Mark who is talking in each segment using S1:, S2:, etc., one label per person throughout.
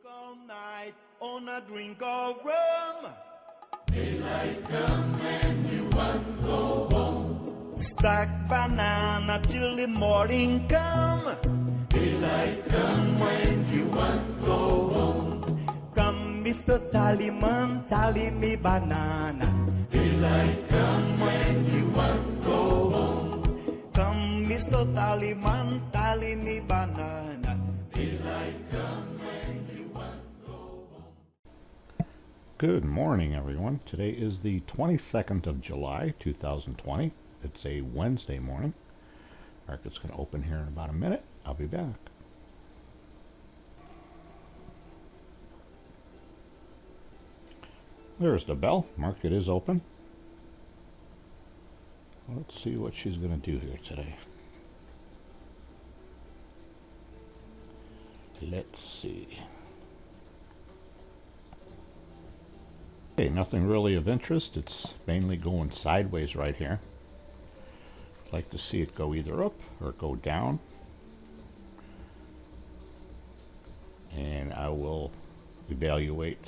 S1: all night on a drink of rum. Daylight come and you want go home. Stack banana till the morning come. Daylight come when you want go home. Come, Mr. Tallyman, tally me banana. Daylight come when you want go home. Come, Mr. Tallyman, tally me banana. Daylight come when you want go home.
S2: Good morning, everyone. Today is the 22nd of July, 2020. It's a Wednesday morning. Market's going to open here in about a minute. I'll be back. There's the bell. Market is open. Let's see what she's going to do here today. Let's see. Okay, nothing really of interest. It's mainly going sideways right here. I'd like to see it go either up or go down. And I will evaluate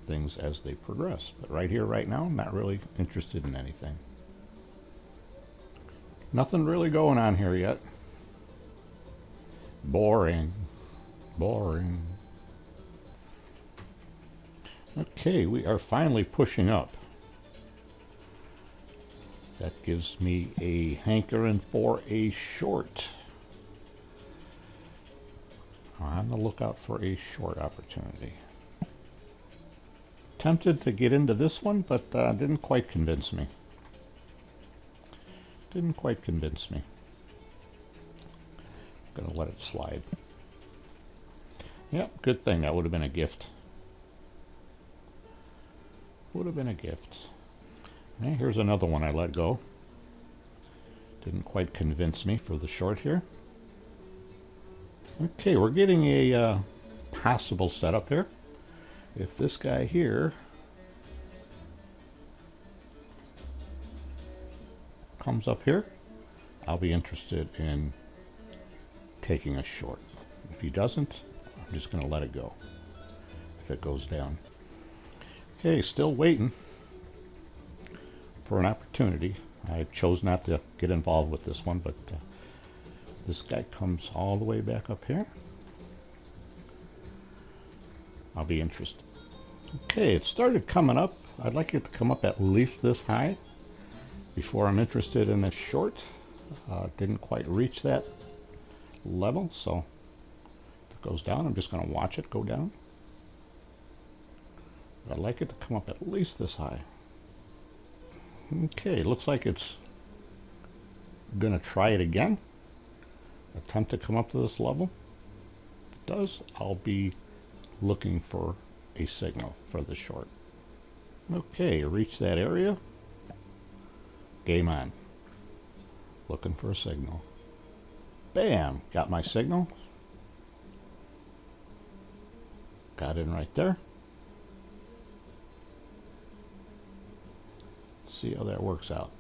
S2: things as they progress. But right here, right now, I'm not really interested in anything. Nothing really going on here yet. Boring. Boring. Okay, we are finally pushing up. That gives me a hankering for a short. I'm on the lookout for a short opportunity. Tempted to get into this one, but didn't quite convince me. Didn't quite convince me. I'm gonna let it slide. Yep, good thing. That would have been a gift. Would have been a gift. Okay, here's another one I let go. Didn't quite convince me for the short here. Okay, we're getting a possible setup here. If this guy here comes up here, I'll be interested in taking a short. If he doesn't, I'm just going to let it go if it goes down. Okay, still waiting for an opportunity. I chose not to get involved with this one, but this guy comes all the way back up here. I'll be interested. Okay, it started coming up. I'd like it to come up at least this high before I'm interested in this short. Didn't quite reach that level, so if it goes down, I'm just going to watch it go down. But I'd like it to come up at least this high. Okay, looks like it's going to try it again. Attempt to come up to this level. If it does, I'll be looking for a signal for the short. Okay, reach that area. Game on. Looking for a signal. Bam! Got my signal. Got in right there. See how that works out.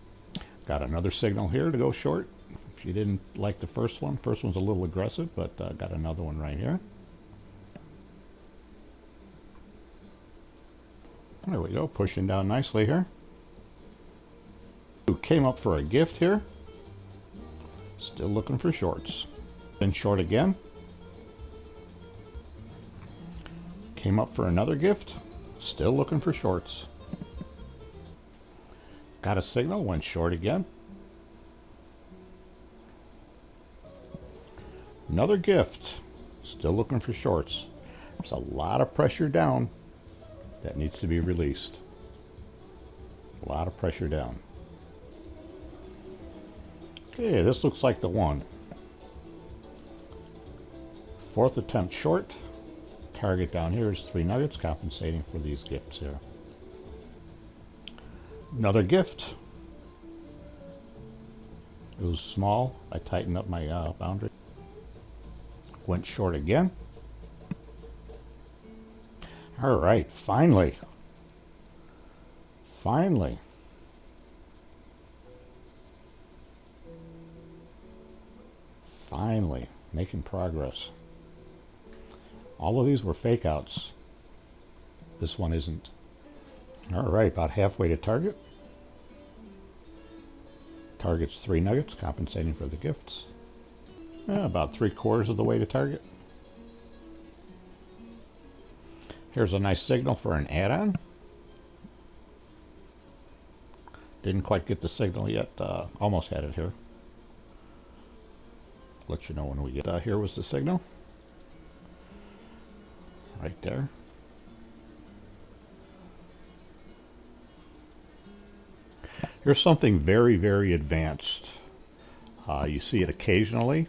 S2: Got another signal here to go short. If you didn't like the first one's a little aggressive, but got another one right here. There we go, pushing down nicely here. Came up for a gift here. Still looking for shorts. Been short again. Came up for another gift. Still looking for shorts. Got a signal, went short again. Another gift. Still looking for shorts. There's a lot of pressure down that needs to be released. A lot of pressure down. Okay, this looks like the one. Fourth attempt short. Target down here is 3 nuggets, compensating for these gifts here. Another gift. It was small. I tightened up my boundary. Went short again. All right, finally. Finally. Finally, making progress. All of these were fake outs. This one isn't. All right, about halfway to target. Target's 3 nuggets, compensating for the gifts. About 3/4 of the way to target. Here's a nice signal for an add-on. Didn't quite get the signal yet. Almost had it here. Let you know when we get. Here was the signal. Right there. Here's something very, very advanced. You see it occasionally,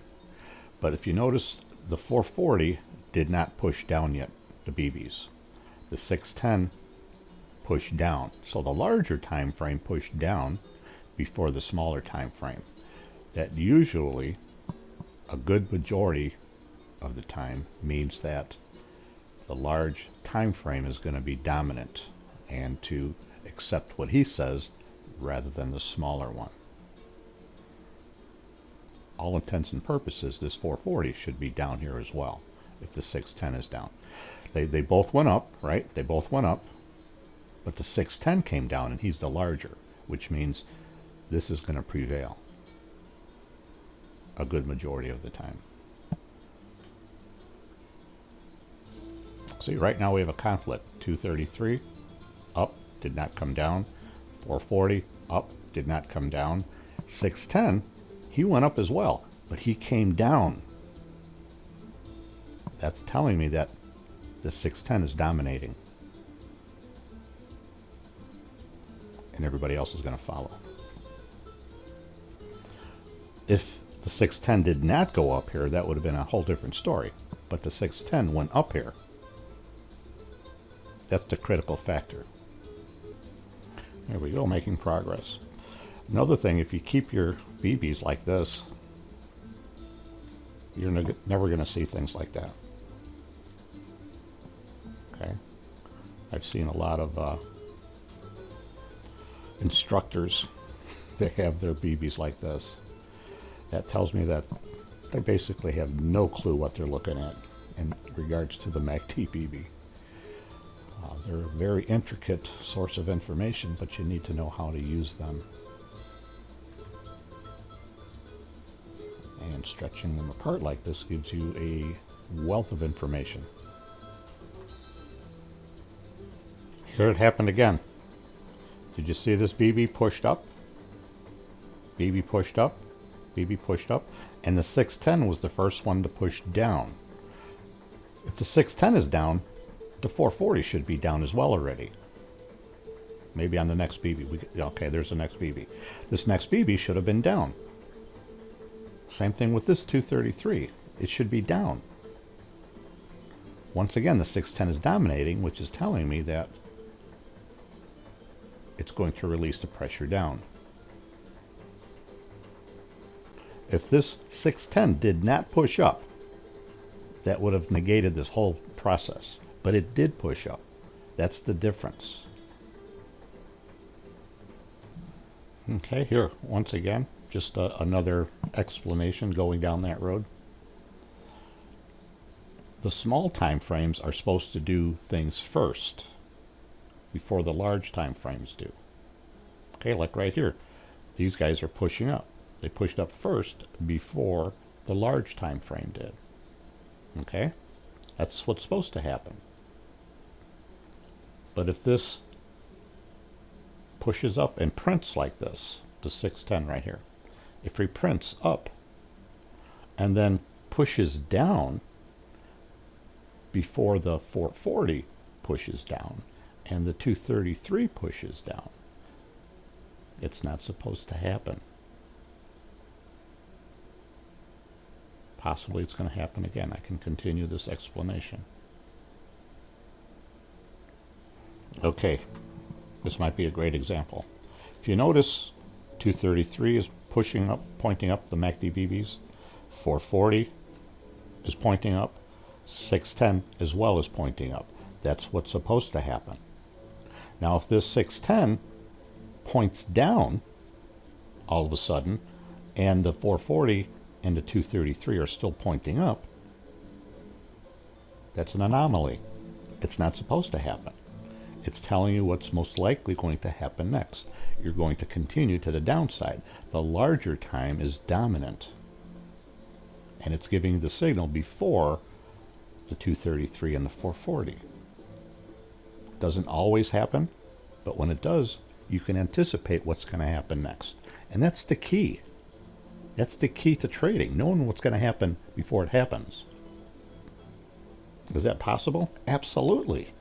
S2: but if you notice, the 440 did not push down yet, the BBs. The 610 pushed down. So the larger time frame pushed down before the smaller time frame. That usually, a good majority of the time, means that the large time frame is going to be dominant and to accept what he says rather than the smaller one. All intents and purposes, this 440 should be down here as well if the 610 is down. They both went up, right? They both went up, but the 610 came down and he's the larger, which means this is going to prevail a good majority of the time. See, right now we have a conflict. 233 up, did not come down. 440 up, did not come down. 610, he went up as well, but he came down. That's telling me that the 610 is dominating, and everybody else is going to follow. If the 610 did not go up here, that would have been a whole different story. But the 610 went up here. That's the critical factor. There we go, making progress. Another thing, if you keep your BBs like this, you're never going to see things like that. Okay, I've seen a lot of instructors that have their BBs like this. That tells me that they basically have no clue what they're looking at in regards to the MacdBB. They're a very intricate source of information, but you need to know how to use them. And stretching them apart like this gives you a wealth of information. Here it happened again. Did you see this BB pushed up? BB pushed up, BB pushed up, and the 610 was the first one to push down. If the 610 is down, the 440 should be down as well already. Maybe on the next BB. Okay, there's the next BB. This next BB should have been down. Same thing with this 233. It should be down. Once again, the 610 is dominating, which is telling me that it's going to release the pressure down. If this 610 did not push up, that would have negated this whole process. But it did push up. That's the difference. Okay, here, once again, just another explanation going down that road. The small time frames are supposed to do things first before the large time frames do. Okay, like right here, these guys are pushing up. They pushed up first before the large time frame did. Okay, that's what's supposed to happen. But if this pushes up and prints like this, the 610 right here, if he prints up and then pushes down before the 440 pushes down and the 233 pushes down, it's not supposed to happen. Possibly it's going to happen again. I can continue this explanation. Okay, this might be a great example. If you notice, 233 is pushing up, pointing up the MacdBBs. 440 is pointing up. 610 as well is pointing up. That's what's supposed to happen. Now if this 610 points down all of a sudden, and the 440 and the 233 are still pointing up, That's an anomaly. It's not supposed to happen. It's telling you what's most likely going to happen next. You're going to continue to the downside. The larger time is dominant. And it's giving you the signal before the 233 and the 440. Doesn't always happen, but when it does, you can anticipate what's going to happen next. And that's the key. That's the key to trading, knowing what's going to happen before it happens. Is that possible? Absolutely.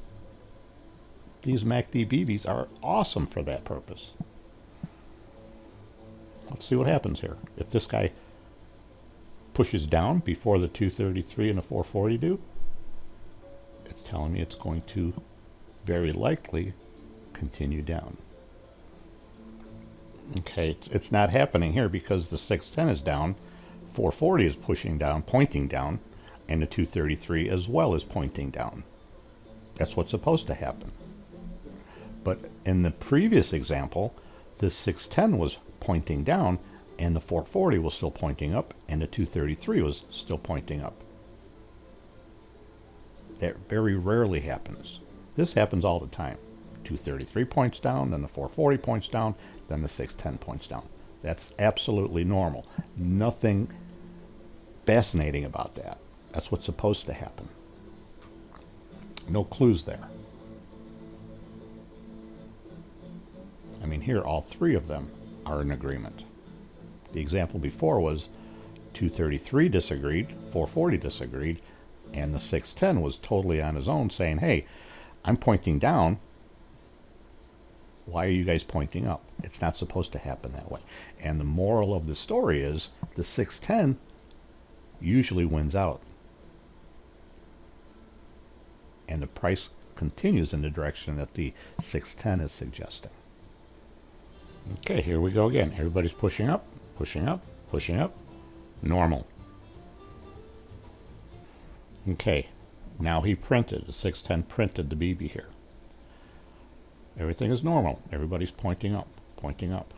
S2: These MacdBBs are awesome for that purpose. Let's see what happens here. If this guy pushes down before the 233 and the 440 do, it's telling me it's going to very likely continue down. Okay, it's not happening here because the 610 is down, 440 is pushing down, pointing down, and the 233 as well is pointing down. That's what's supposed to happen. But in the previous example, this 610 was pointing down, and the 440 was still pointing up, and the 233 was still pointing up. That very rarely happens. This happens all the time. 233 points down, then the 440 points down, then the 610 points down. That's absolutely normal. Nothing fascinating about that. That's what's supposed to happen. No clues there. I mean, here all three of them are in agreement. The example before was 233 disagreed, 440 disagreed, and the 610 was totally on his own saying, hey, I'm pointing down. Why are you guys pointing up? It's not supposed to happen that way. And the moral of the story is the 610 usually wins out. And the price continues in the direction that the 610 is suggesting. Okay, here we go again. Everybody's pushing up, pushing up, pushing up. Normal. Okay, now he printed. The 610 printed the BB here. Everything is normal. Everybody's pointing up, pointing up.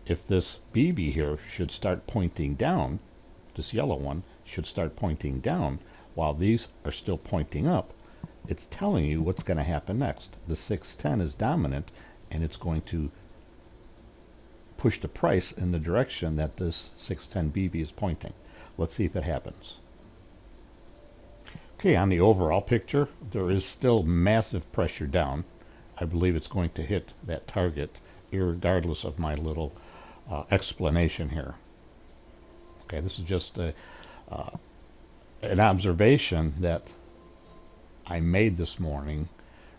S2: If this BB here should start pointing down, this yellow one should start pointing down while these are still pointing up, it's telling you what's going to happen next. The 610 is dominant, and it's going to push the price in the direction that this 610 BB is pointing. Let's see if it happens. Okay, on the overall picture, there is still massive pressure down. I believe it's going to hit that target irregardless of my little explanation here. Okay, this is just an observation that I made this morning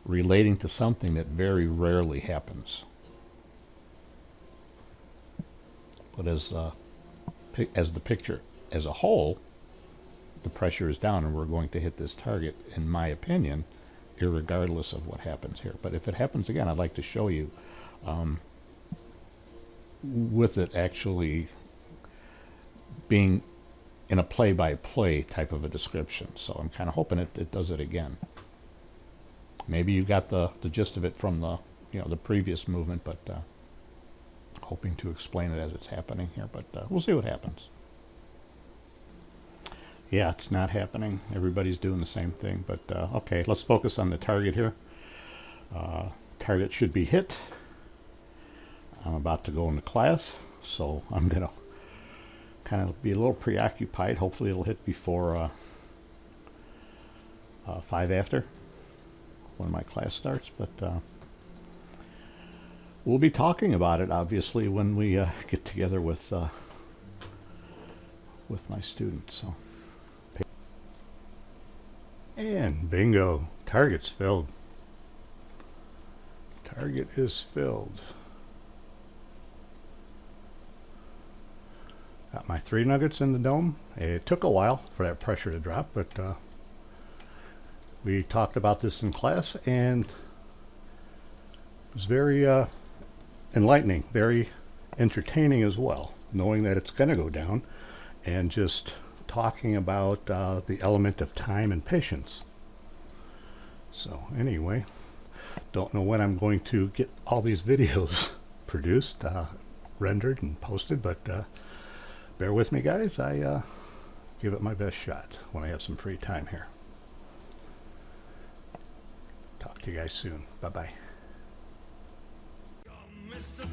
S2: relating to something that very rarely happens. But as the picture as a whole, the pressure is down and we're going to hit this target, in my opinion, irregardless of what happens here. But if it happens again, I'd like to show you with it actually being in a play-by-play type of a description. So I'm kind of hoping it does it again. Maybe you got the gist of it from the previous movement, but hoping to explain it as it's happening here. But we'll see what happens. Yeah, it's not happening. Everybody's doing the same thing. But okay, let's focus on the target here. Target should be hit. I'm about to go into class, so I'm going to kind of be a little preoccupied. Hopefully it'll hit before 5 after when my class starts. But we'll be talking about it, obviously, when we get together with my students. So. And bingo, target's filled. Target is filled. Got my 3 nuggets in the dome. It took a while for that pressure to drop, but we talked about this in class, and it was very enlightening, very entertaining as well, knowing that it's going to go down, and just talking about the element of time and patience. So anyway, don't know when I'm going to get all these videos produced, rendered and posted, but bear with me, guys. I give it my best shot when I have some free time here. to you guys soon. Bye-bye.
S1: Come, Mr.